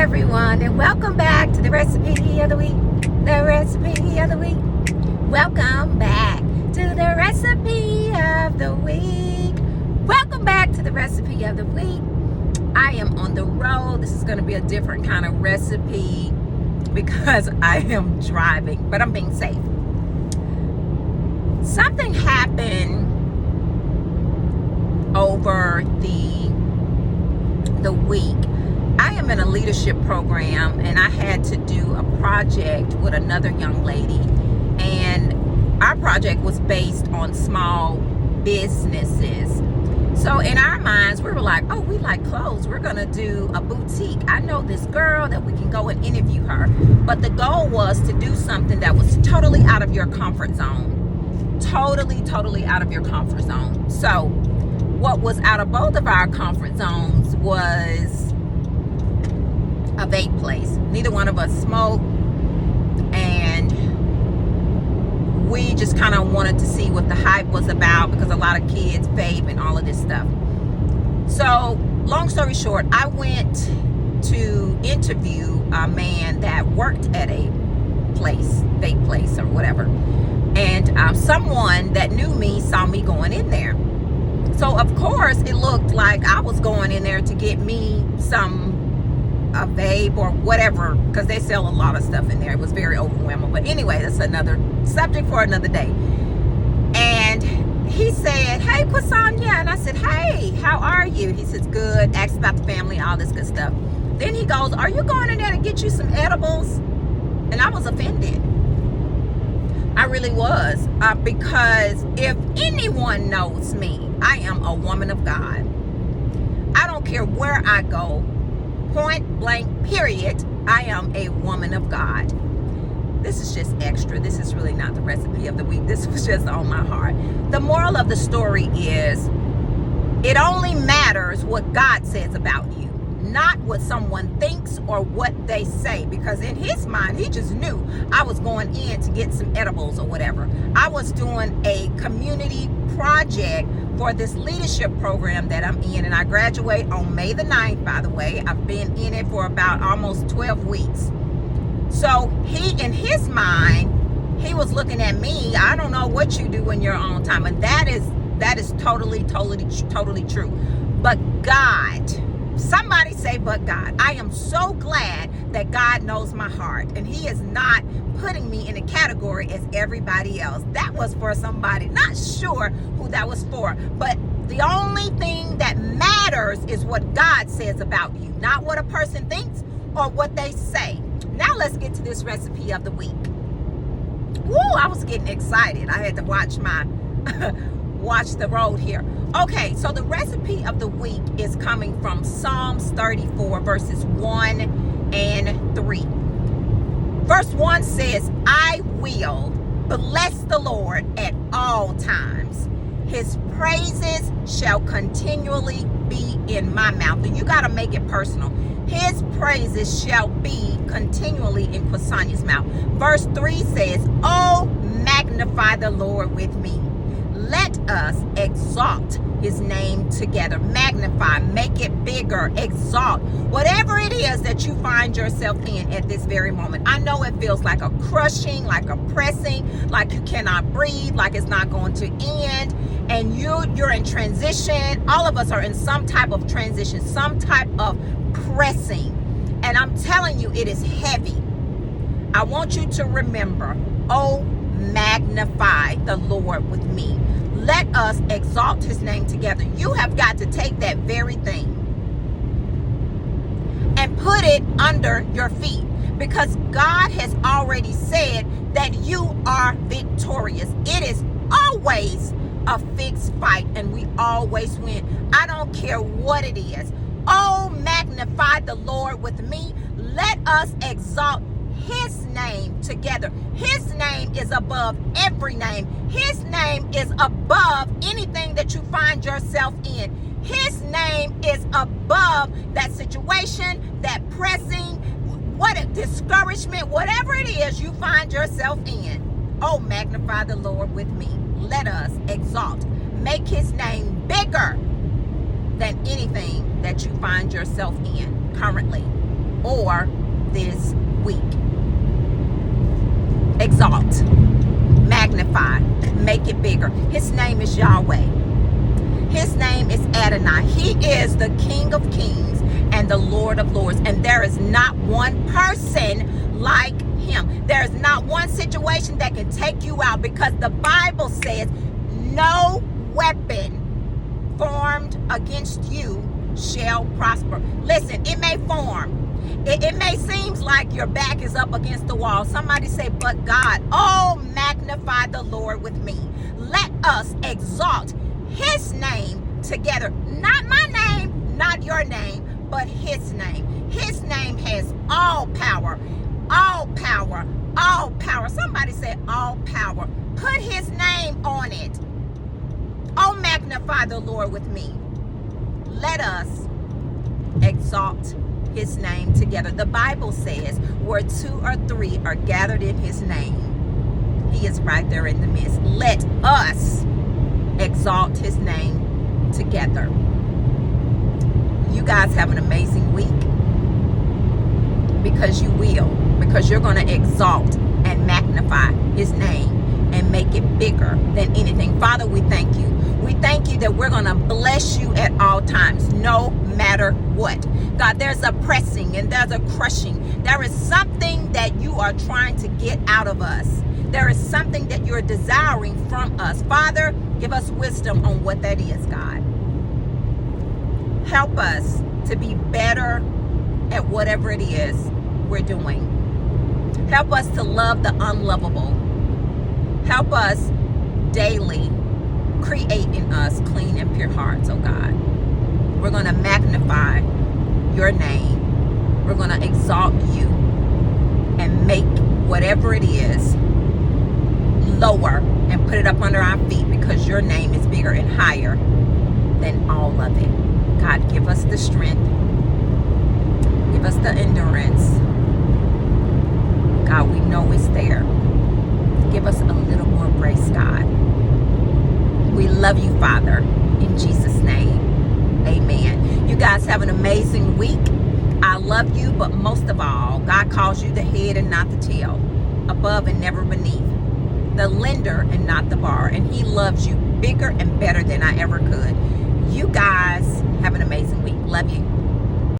everyone, and welcome back to the recipe of the week. The recipe of the week. Welcome back to the recipe of the week. Welcome back to the recipe of the week. I am on the road. This is going to be a different kind of recipe because I am driving, but I'm being safe. Something happened over the week. I am in a leadership program, and I had to do a project with another young lady, and our project was based on small businesses. So in our minds, we were like, oh, we like clothes. We're going to do a boutique. I know this girl that we can go and interview her. But the goal was to do something that was totally out of your comfort zone. Totally out of your comfort zone. So what was out of both of our comfort zones was a vape place. Neither one of us smoked, and we just kind of wanted to see what the hype was about because a lot of kids vape and all of this stuff. So long story short, I went to interview a man that worked at a place, vape place or whatever, and someone that knew me saw me going in there. So of course it looked like I was going in there to get me a vape or whatever, because they sell a lot of stuff in there. It was very overwhelming, but anyway, that's another subject for another day. And he said, hey Quasanya, and I said, hey, how are you? He says, good. Asked about the family, all this good stuff. Then he goes, are you going in there to get you some edibles? And I was offended. I really was, because if anyone knows me, I am a woman of God. I don't care where I go, point blank period, I am a woman of God. This is just extra. This is really not the recipe of the week. This was just on my heart. The moral of the story is, it only matters what God says about you, not what someone thinks or what they say, because in his mind, he just knew I was going in to get some edibles or whatever. I was doing a community project for this leadership program that I'm in, and I graduate on May the 9th, by the way. I've been in it for about almost 12 weeks. So he, in his mind, he was looking at me, I don't know what you do in your own time, and that is totally true. But God, somebody say, but God. I am so glad that God knows my heart, and he is not putting me in a category as everybody else. That was for somebody, not sure who that was for, but the only thing that matters is what God says about you, not what a person thinks or what they say. Now let's get to this recipe of the week. Woo, I was getting excited. I had to watch watch the road here. Okay, so the recipe of the week is coming from Psalms 34 verses 1 and 3. Verse 1 says, I will bless the Lord at all times. His praises shall continually be in my mouth. And you got to make it personal. His praises shall be continually in Kwasanya's mouth. Verse 3 says, oh, magnify the Lord with me. Let us exalt his name together. Magnify, make it bigger, exalt. Whatever it is that you find yourself in at this very moment. I know it feels like a crushing, like a pressing, like you cannot breathe, like it's not going to end. And you're in transition. All of us are in some type of transition, some type of pressing. And I'm telling you, it is heavy. I want you to remember, oh, magnify the Lord with me. Let us exalt his name together. You have got to take that very thing and put it under your feet, because God has already said that you are victorious. It is always a fixed fight, and we always win. I don't care what it is. Oh, magnify the Lord with me. Let us exalt his name together. His name is above every name. His name is above anything that you find yourself in. His name is above that situation, that pressing, what a discouragement, whatever it is you find yourself in. Oh, magnify the Lord with me. Let us exalt. Make his name bigger than anything that you find yourself in currently. or this week. Exalt, magnify, make it bigger. His name is Yahweh. His name is Adonai. He is the King of Kings and the Lord of Lords. And there is not one person like him. There is not one situation that can take you out, because the Bible says no weapon formed against you shall prosper. Listen, it may form. It may seem like your back is up against the wall. Somebody say, but God. Oh, magnify the Lord with me. Let us exalt his name together. Not my name, not your name, but his name. His name has all power. All power. All power. Somebody say all power. Put his name on it. Oh, magnify the Lord with me. Let us exalt his name together. The Bible says where 2 or 3 are gathered in his name, he is right there in the midst. Let us exalt his name together. You guys have an amazing week, because you will, because you're going to exalt and magnify his name and make it bigger than anything. Father, we thank you. We thank you that we're going to bless you at all times, no matter what. God, there's a pressing and there's a crushing. There is something that you are trying to get out of us. There is something that you're desiring from us. Father, give us wisdom on what that is, God. Help us to be better at whatever it is we're doing. Help us to love the unlovable. Help us daily create in us clean and pure hearts, oh God. We're going to magnify your name. We're going to exalt you and make whatever it is lower and put it up under our feet, because your name is bigger and higher than all of it. God, give us the strength. Give us the endurance. God, we know it's there. Give us a little more grace, God. We love you, Father, in Jesus' name. Amen. You guys have an amazing week. I love you, but most of all, God calls you the head and not the tail, above and never beneath, the lender and not the borrower. And he loves you bigger and better than I ever could. You guys have an amazing week. Love you.